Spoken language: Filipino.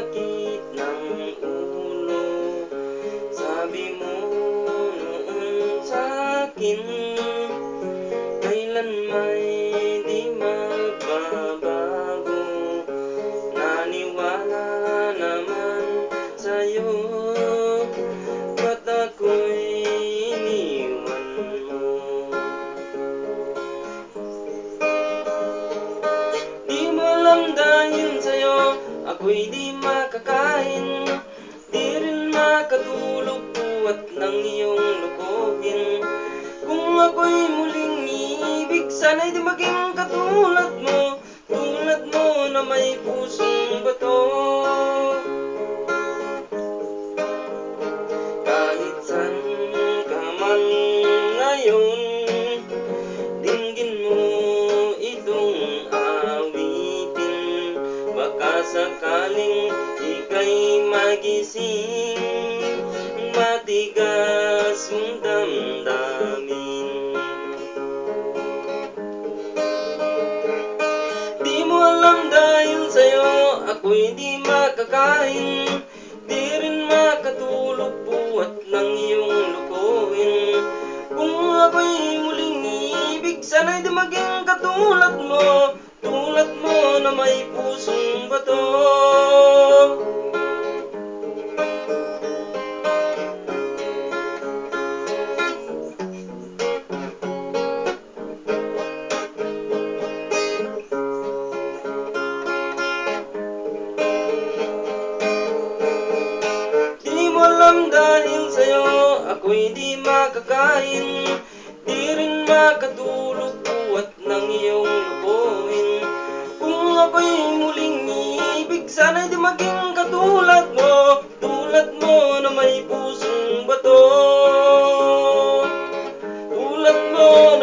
sakit ng ulo. Sabi mo noon sa'kin, kailan may di magbabago. Naniwala naman sa'yo, ba't ako'y iniwan mo? Di mo alam dahil sa'yo ako'y di makakain, di rin makatulog buhat ng iyong lokohin. Kung ako'y muling ibig, sana'y di maging katulad mo, tulad mo na may pusong bato. Kahit saan ka man ngayon, dinggin mo itong awitin. Baka sakaling ika'y magising, matigas mong damdamin. Di mo alam dahil sa'yo ako'y di makakain, di rin makatulog buhat ng iyong lokohin. Kung ako'y muling ibig, sana'y di maging katulad mo, tulad mo na may pusong bato. Di mo alam dahil sa'yo ako'y di makakain, di rin makatulog buhat ng iyong lokohin. Kung ako'y muling ibig, sana'y di maging katulad mo, tulad mo na may pusong bato. Tulad mo